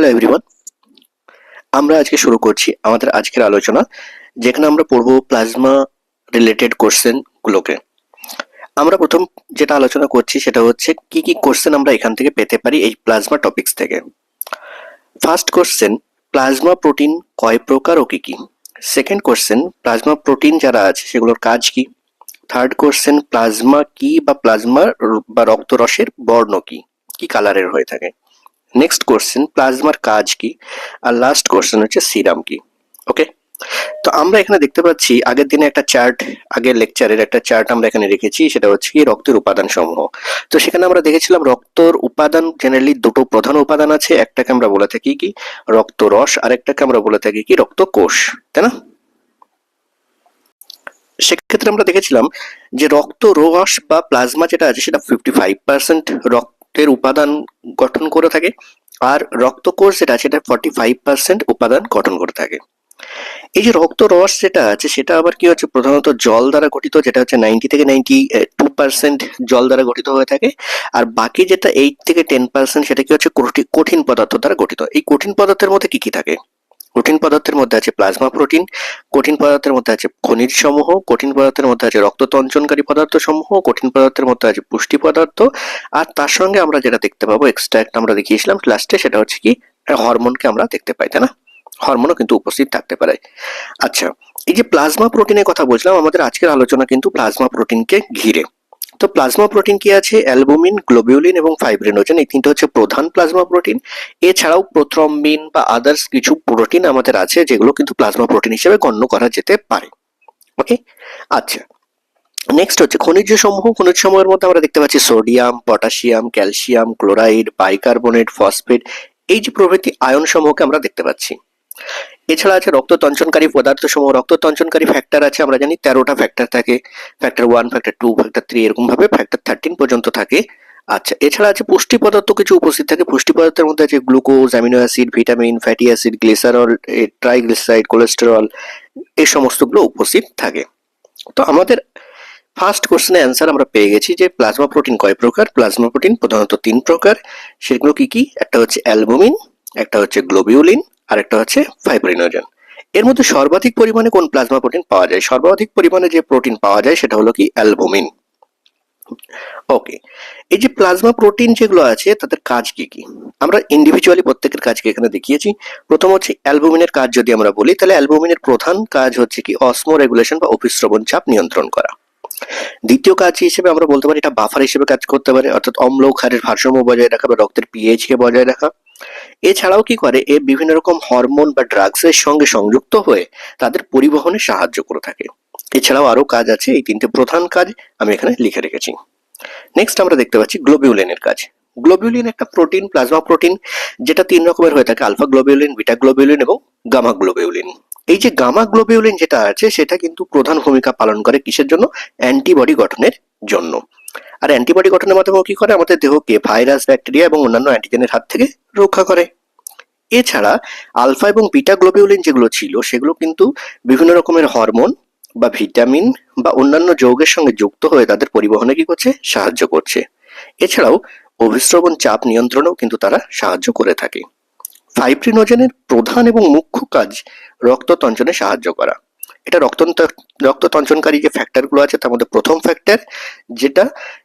Hello everyone, আমরা আজকে শুরু করছি আমাদের আজকের আলোচনা, যেখানে আমরা পড়বো প্লাজমা রিলেটেড কোশ্চেন গুলোকে। আমরা প্রথম যেটা আলোচনা করছি সেটা হচ্ছে কি কি কোশ্চেন আমরা এখান থেকে পেতে পারি এই প্লাজমা টপিকস থেকে। ফার্স্ট কোশ্চেন, প্লাজমা প্রোটিন কয় প্রকার ও কি কি। সেকেন্ড কোশ্চেন, প্লাজমা প্রোটিন যারা আছে সেগুলোর কাজ কি। থার্ড কোশ্চেন, প্লাজমা কি বা প্লাজমা বা রক্তরসের বর্ণ কি, কি কালারের হয়ে থাকে। নেক্সট কোশ্চেন, প্লাজমার কাজ কি। আর লাস্ট কোশ্চেন হচ্ছে সিরাম কি। ওকে, তো আমরা এখানে দেখতে পাচ্ছি আগের দিনে একটা চার্ট, আগের লেকচারের একটা চার্ট আমরা এখানে রেখেছি, সেটা হচ্ছে কি রক্তের উপাদান সমূহ। তো সেখানে আমরা দেখেছিলাম রক্তর উপাদান জেনারেলি দুটো প্রধান উপাদান আছে, একটাকে আমরা বলে থাকি কি রক্তরস, আর একটাকে আমরা বলে থাকি কি রক্তকোষ, তাই না। সেক্ষেত্রে আমরা দেখেছিলাম যে রক্তরস বা প্লাজমা যেটা আছে সেটা 55% রক্তের উপাদান গঠন করে থাকে, আর রক্তকোষ যেটা আছে সেটা 45% উপাদান গঠন করে থাকে। এই যে রক্তরস যেটা আছে সেটা আবার কি হচ্ছে, প্রধানত জল দ্বারা গঠিত, যেটা হচ্ছে 90 থেকে 92% জল দ্বারা গঠিত হয়ে থাকে। আর বাকি যেটা 8 থেকে 10% সেটা কি হচ্ছে কঠিন পদার্থ দ্বারা গঠিত। এই কঠিন পদার্থের মধ্যে কি কি থাকে? কঠিন পদার্থের মধ্যে আছে প্লাজমা প্রোটিন, কঠিন পদার্থের মধ্যে আছে খনিজ সমূহ, কঠিন পদার্থের মধ্যে আছে রক্ত তঞ্চনকারী পদার্থ সমূহ, কঠিন পদার্থের মধ্যে আছে পুষ্টি পদার্থ, আর তার সঙ্গে আমরা যেটা দেখতে পাবো এক্সট্রা একটা আমরা দেখিয়েছিলাম লাস্টে, সেটা হচ্ছে কি হরমোনকে আমরা দেখতে পাই, তাই না। হরমোনও কিন্তু উপস্থিত থাকতে পারে। আচ্ছা, এই যে প্লাজমা প্রোটিনের কথা বলছিলাম, আমাদের আজকের আলোচনা কিন্তু প্লাজমা প্রোটিনকে ঘিরে। তো প্লাজমা প্রোটিন কি আছে, অ্যালবুমিন, গ্লোবিউলিন এবং ফাইব্রিনোজেন, এই তিনটে হচ্ছে প্রধান প্লাজমা প্রোটিন। এছাড়াও প্রোথ্রম্বিন বা আদার্স কিছু প্রোটিন আমাদের আছে যেগুলো কিন্তু প্লাজমা প্রোটিন হিসেবে গণ্য করা যেতে পারে। ওকে, আচ্ছা, নেক্সট হচ্ছে খনিজ সমূহ। খনিজ সমূহের মধ্যে আমরা দেখতে পাচ্ছি sodium, potassium, calcium, chloride, bicarbonate, phosphate, এই যে প্রভৃতি আয়ন সমূহকে আমরা দেখতে পাচ্ছি। এছাড়া আছে রক্ত তঞ্চনকারী পদার্থ সমূহ। রক্ত তঞ্চনকারী ফ্যাক্টর আছে, আমরা জানি 13টা ফ্যাক্টর থাকে, ফ্যাক্টর 1, ফ্যাক্টর 2, ফ্যাক্টর 3, এরকম ভাবে ফ্যাক্টর 13 পর্যন্ত থাকে। আচ্ছা, এছাড়া আছে পুষ্টি পদার্থ কিছু উপস্থিত থাকে। পুষ্টি পদার্থের মধ্যে আছে glucose, amino acid, vitamin, fatty acid, glycerol, triglyceride, cholesterol, এই সমস্তগুলো উপস্থিত থাকে। তো আমাদের ফার্স্ট কোশ্চেনের অ্যান্সার আমরা পেয়ে গেছি যে প্লাজমা প্রোটিন কয় প্রকার। প্লাজমা প্রোটিন প্রধানত 3 প্রকার। সেগুলো কি কি? একটা হচ্ছে অ্যালবুমিন, একটা হচ্ছে গ্লোবিউলিন, আর একটা হচ্ছে ফাইব্রিনোজেন। এর মধ্যে সর্বাধিক পরিমাণে কোন প্লাজমা প্রোটিন পাওয়া যায়? সর্বাধিক পরিমাণে যে প্রোটিন পাওয়া যায় সেটা হলো কি অ্যালবুমিন। ওকে, এই যে প্লাজমা প্রোটিন যেগুলো আছে তাদের কাজ কি কি, আমরা ইন্ডিভিজুয়ালি প্রত্যেকের কাজকে এখানে দেখিয়েছি। প্রথম হচ্ছে অ্যালবুমিনের কাজ যদি আমরা বলি, তাহলে অ্যালবুমিনের প্রধান কাজ হচ্ছে কি অসমো রেগুলেশন বা অভিস্রবণ চাপ নিয়ন্ত্রণ করা। দ্বিতীয় কাজ হিসেবে আমরা বলতে পারি এটা বাফার হিসেবে কাজ করতে পারে, অর্থাৎ অম্ল ও ক্ষারের ভারসাম্য বজায় রাখা বা রক্তের পিএইচ কে বজায় রাখা। এছাড়াও কি করে, এ বিভিন্ন রকম হরমোন বা ড্রাগস এর সঙ্গে সংযুক্ত হয়ে তাদের পরিবহনে সাহায্য করে থাকে। এছাড়াও আরো কাজ আছে, এই তিনটে প্রধান কাজ আমি এখানে লিখে রেখেছি। নেক্সট আমরা দেখতে পাচ্ছি গ্লোবিউলিনের কাজ। গ্লোবিউলিন একটা প্রোটিন, প্লাজমা প্রোটিন, যেটা 3 রকমের হয়ে থাকে, আলফা গ্লোবিউলিন, বিটা গ্লোবিউলিন এবং গামা গ্লোবিউলিন। এই যে গামা গ্লোবিউলিন যেটা আছে সেটা কিন্তু প্রধান ভূমিকা পালন করে কিসের জন্য? অ্যান্টিবডি গঠনের জন্য। আর অ্যান্টিবডি গঠনের মাধ্যমে কি করে, আমাদের দেহকে ভাইরাস, ব্যাকটেরিয়া এবং অন্যান্য অ্যান্টিজেনের হাত থেকে রক্ষা করে। এছাড়া আলফা এবং বিটা গ্লোবিউলিন যেগুলো ছিল সেগুলো কিন্তু বিভিন্ন রকমের হরমোন বা ভিটামিন বা অন্যান্য যৌগের সঙ্গে যুক্ত হয়ে তাদের পরিবহনে কি করছে? সাহায্য করছে। এছাড়াও অভিস্রবণ চাপ নিয়ন্ত্রণেও কিন্তু তারা সাহায্য করে থাকে। ফাইব্রিনোজেনের প্রধান এবং মুখ্য কাজ রক্ত তঞ্চনে সাহায্য করা। এটা রক্ত তঞ্চনকারী যে ফ্যাক্টরগুলো আছে তার মধ্যে প্রথম ফ্যাক্টর, যেটা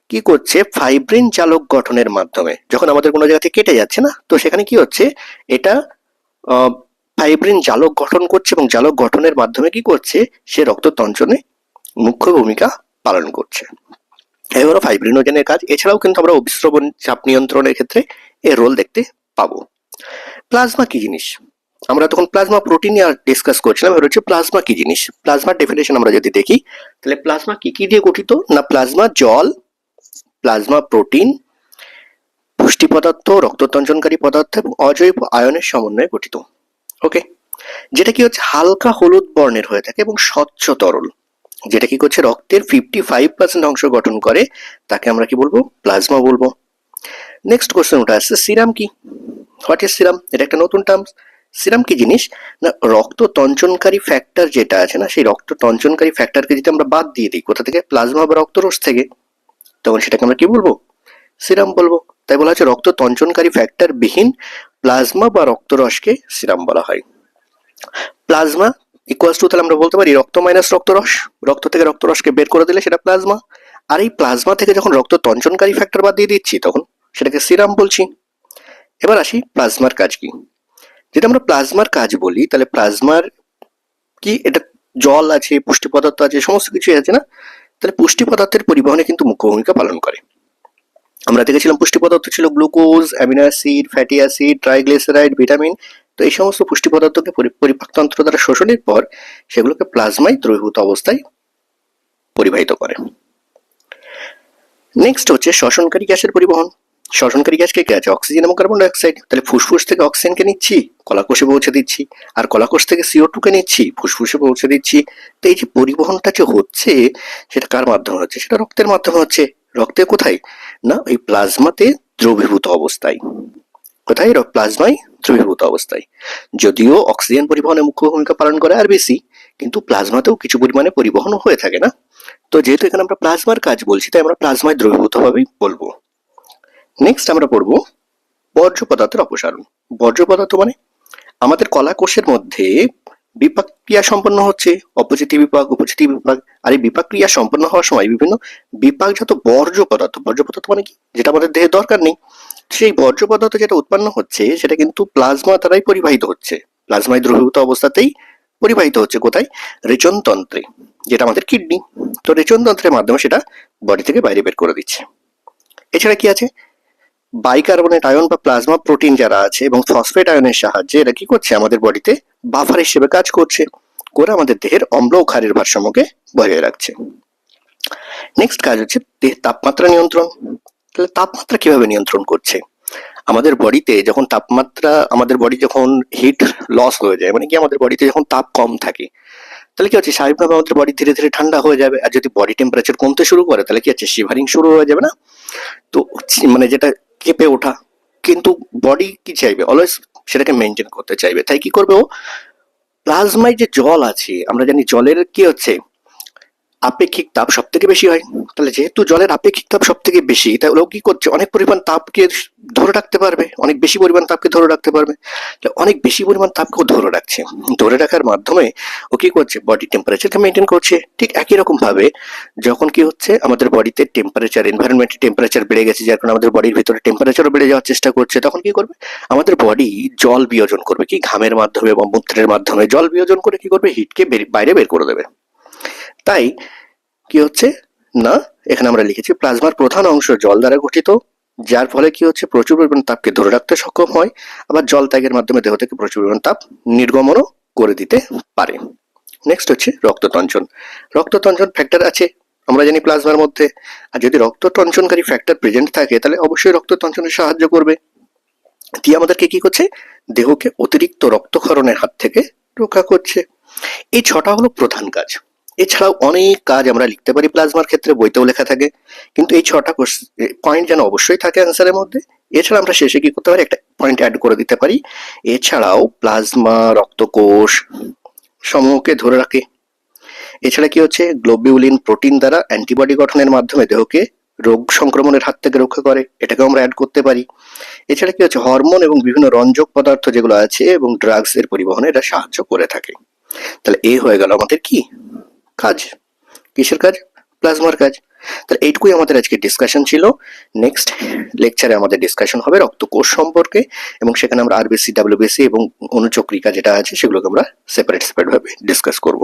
কি করছে ফাইব্রিন জালক গঠনের মাধ্যমে, যখন আমাদের কোনো জায়গা থেকে কেটে যাচ্ছে না, তো সেখানে কি হচ্ছে, এটা ফাইব্রিন জালক গঠন করছে এবং জালক গঠনের মাধ্যমে কি করছে, সে রক্ত তঞ্চনে মুখ্য ভূমিকা পালন করছে। এবারও ফাইব্রিনোজেনের কাজ। এছাড়াও কিন্তু আমরা অভিস্রবণ চাপ নিয়ন্ত্রণের ক্ষেত্রে এর রোল দেখতে পাবো। প্লাজমা কি জিনিস? আমরা তখন প্লাজমা প্রোটিন নিয়ে ডিসকাস করছিলাম, এবার হচ্ছে প্লাজমা কি জিনিস। প্লাজমার ডেফিনেশন আমরা যদি দেখি, তাহলে প্লাজমা কি কি দিয়ে গঠিত না, প্লাজমা জল, প্লাজমা প্রোটিন, পুষ্টি পদার্থ, রক্ততঞ্চনকারী পদার্থ এবং অজৈব আয়নের সমন্বয়ে গঠিত। ওকে, যেটা কি হচ্ছে হালকা হলুদ বর্ণের হয়ে থাকে এবং স্বচ্ছ তরল, যেটা কি করছে রক্তের 55% অংশ গঠন করে, তাকে আমরা কি বলবো? প্লাজমা বলবো। নেক্সট কোশ্চেন ওটা আসছে সিরাম কি। What is serum? এটা একটা নতুন টার্ম। সিরাম কি জিনিস না, রক্ত তঞ্চনকারী ফ্যাক্টর যেটা আছে না, সেই রক্ত তঞ্চনকারী ফ্যাক্টরকে যদি আমরা বাদ দিয়ে দিই, কোথা থেকে? প্লাজমা বা রক্তরস থেকে, তখন সেটাকে আমরা কি বলবো? সিরাম বলবো। তাই বলা হচ্ছে রক্ত তঞ্চনকারী ফ্যাক্টর বিহীন প্লাজমা বা রক্তরসকে সিরাম বলা হয়। প্লাজমা ইকুয়ালস টু, তাহলে আমরা বলতে পারি রক্ত মাইনাস রক্তরস, রক্ত থেকে রক্তরসকে বের করে দিলে সেটা প্লাজমা, আর এই প্লাজমা থেকে যখন রক্ত তঞ্চনকারী ফ্যাক্টর বাদ দিয়ে দিচ্ছি তখন সেটাকে সিরাম বলছি। এবার আসি প্লাজমার কাজ কি। যদি আমরা প্লাজমার কাজ বলি তাহলে প্লাজমার কি, এটা জল আছে, পুষ্টি পদার্থ আছে, সমস্ত কিছুই আছে না? তাহলে পুষ্টি পদার্থের পরিবহনে কিন্তু মুখ্য ভূমিকা পালন করে। আমরা দেখেছিলাম পুষ্টি পদার্থ ছিল glucose, amino acid, fatty acid, triglyceride, vitamin. তো এই সমস্ত পুষ্টি পদার্থকে পরিপাকতন্ত্র দ্বারা শোষণের পর সেগুলোকে প্লাজমায় দ্রবীভূত অবস্থায় পরিবাহিত করে। নেক্সট হচ্ছে শ্বসনকারী গ্যাসের পরিবহন। শ্বসনকারী গ্যাস কে কে আছে? অক্সিজেন এবং কার্বন ডাইঅক্সাইড। তাহলে ফুসফুস থেকে অক্সিজেনকে নিচ্ছি, কলাকোষে পৌঁছে দিচ্ছি, আর কলাকোষ থেকে CO2 কে নিচ্ছি, ফুসফুসে পৌঁছে দিচ্ছি। তো এই যে পরিবহনটা যে হচ্ছে সেটা কার মাধ্যমে হচ্ছে? সেটা রক্তের মাধ্যমে হচ্ছে। রক্তে কোথায়? না, এই প্লাজমাতে দ্রবীভূত অবস্থায়। কোথায়? প্লাজমায় দ্রবীভূত অবস্থায়। যদিও অক্সিজেন পরিবহনে মুখ্য ভূমিকা পালন করে আরবিসি, কিন্তু প্লাজমাতেও কিছু পরিমাণে পরিবহন হয়ে থাকে না? তো যেহেতু এখানে আমরা প্লাজমার কাজ বলছি তাই আমরা প্লাজমায় দ্রবীভূত ভাবেই বলবো। নেক্সট আমরা পড়বো বর্জ্য পদার্থের অপসারণ। বর্জ্য পদার্থ মানে আমাদের কলাকোষের মধ্যে বিপাক ক্রিয়া সম্পন্ন হচ্ছে, অপচিতি বিপাক, উপচিতি বিপাক। আর এই বিপাক ক্রিয়া সম্পন্ন হওয়ার সময় বিভিন্ন বিপাকজাত বর্জ্য পদার্থ, বর্জ্য পদার্থ মানে কি, যেটা আমাদের দেহে দরকার নেই, সেই বর্জ্য পদার্থ যেটা উৎপন্ন হচ্ছে সেটা কিন্তু প্লাজমা দ্বারাই পরিবাহিত হচ্ছে, প্লাজমায় দ্রবীভূত অবস্থাতেই পরিবাহিত হচ্ছে। কোথায়? রেচনতন্ত্রে, যেটা আমাদের কিডনি। তো রেচনতন্ত্রের মাধ্যমে সেটা বডি থেকে বাইরে বের করে দিচ্ছে। এছাড়া কি আছে? বাইকার্বনেট আয়ন বা প্লাজমা প্রোটিন যারা আছে এবং ফসফেট আয়নের সাহায্যে এরা কি করছে? আমাদের বডিতে বাফার হিসেবে কাজ করছে, করে আমাদের দেহের অম্ল ও ক্ষারের ভারসাম্যকে বজায় রাখছে। নেক্সট কাজ হচ্ছে দেহের তাপমাত্রা নিয়ন্ত্রণ। তাহলে তাপমাত্রা কিভাবে নিয়ন্ত্রণ করছে? আমাদের বডিতে যখন তাপমাত্রা, আমাদের বডি যখন হিট লস হয়ে যায়, মানে কি আমাদের বডিতে যখন তাপ কম থাকে, তাহলে কি হচ্ছে? স্বাভাবিকভাবে আমাদের বডি ধীরে ধীরে ঠান্ডা হয়ে যাবে। আর যদি বডি টেম্পারেচার কমতে শুরু করে তাহলে কি হচ্ছে? শিভারিং শুরু হয়ে যাবে না? তো মানে যেটা কেঁপে ওঠা, কিন্তু বডি কি চাইবে? অলওয়েজ সেটাকে মেনটেন করতে চাইবে। তাই কি করবে ও? প্লাজমায় যে জল আছে, আমরা জানি জলের কি হচ্ছে? আপেক্ষিক তাপ সব থেকে বেশি হয়। তাহলে যেহেতু জলের আপেক্ষিক তাপ সব থেকে বেশি, তাহলে ও কি করছে? অনেক পরিমাণ তাপকে ধরে রাখতে পারবে, অনেক বেশি পরিমাণ তাপকে ধরে রাখতে পারবে। অনেক বেশি পরিমাণ তাপকে ধরে রাখছে, ধরে রাখার মাধ্যমে ও কি করছে? বডি টেম্পারেচারকে মেনটেন করছে। ঠিক একই রকম ভাবে যখন কি হচ্ছে আমাদের বডিতে টেম্পারেচার, এনভায়রনমেন্টের টেম্পারেচার বেড়ে গেছে, যার কারণে আমাদের বডির ভিতরে টেম্পারেচারও বেড়ে যাওয়ার চেষ্টা করছে, তখন কি করবে? আমাদের বডি জল বিয়োজন করবে, কি ঘামের মাধ্যমে বা মূত্রের মাধ্যমে জল বিয়োজন করে কি করবে? হিটকে বাইরে বের করে দেবে। তাই কি হচ্ছে না, এখানে আমরা লিখেছি প্লাজমার প্রধান অংশ জল দ্বারা গঠিত, যার ফলে কি হচ্ছে? প্রচুর পরিমাণ তাপকে ধরে রাখতে সক্ষম হয়, আবার জল ত্যাগের মাধ্যমে দেহ থেকে প্রচুর পরিমাণ তাপ নির্গমনও করে দিতে পারে। নেক্সট হচ্ছে রক্ততঞ্চন। রক্ততঞ্চন ফ্যাক্টর আছে আমরা জানি প্লাজমার মধ্যে, আর যদি রক্ততঞ্চনকারী ফ্যাক্টর প্রেজেন্ট থাকে তাহলে অবশ্যই রক্ততঞ্চনে সাহায্য করবে। দিয়ে আমাদেরকে কি করছে? দেহকে অতিরিক্ত রক্তক্ষরণের হাত থেকে রক্ষা করছে। এই ছটা হলো প্রধান কাজ। এছাড়াও অনেক কাজ আমরা লিখতে পারি প্লাজমার ক্ষেত্রে, বইতেও লেখা থাকে, কিন্তু এই ছটা পয়েন্ট যেন অবশ্যই থাকে অ্যান্সারের মধ্যে। এছাড়া আমরা শেষে কি করতে পারি? একটা পয়েন্ট অ্যাড করে দিতে পারি, এছাড়াও প্লাজমা রক্তকোষ সমূহকে ধরে রাখে। এছাড়া কি হচ্ছে? গ্লোবিউলিন প্রোটিন দ্বারা অ্যান্টিবডি গঠনের মাধ্যমে দেহকে রোগ সংক্রমণের হাত থেকে রক্ষা করে, এটাকেও আমরা অ্যাড করতে পারি। এছাড়া কি হচ্ছে? হরমোন এবং বিভিন্ন রঞ্জক পদার্থ যেগুলো আছে এবং ড্রাগস এর পরিবহনে এটা সাহায্য করে থাকে। তাহলে এই হয়ে গেল আমাদের কি কাজ? কিসের কাজ? প্লাজমার কাজ। তাহলে এইটুকুই আমাদের আজকে ডিসকাশন ছিল। নেক্সট লেকচারে আমাদের ডিসকাশন হবে রক্তকোষ সম্পর্কে, এবং সেখানে আমরা আরবিসি, ডাব্লিউবিসি এবং অনুচক্রিকা যেটা আছে সেগুলোকে আমরা সেপারেট ভাবে ডিসকাস করব।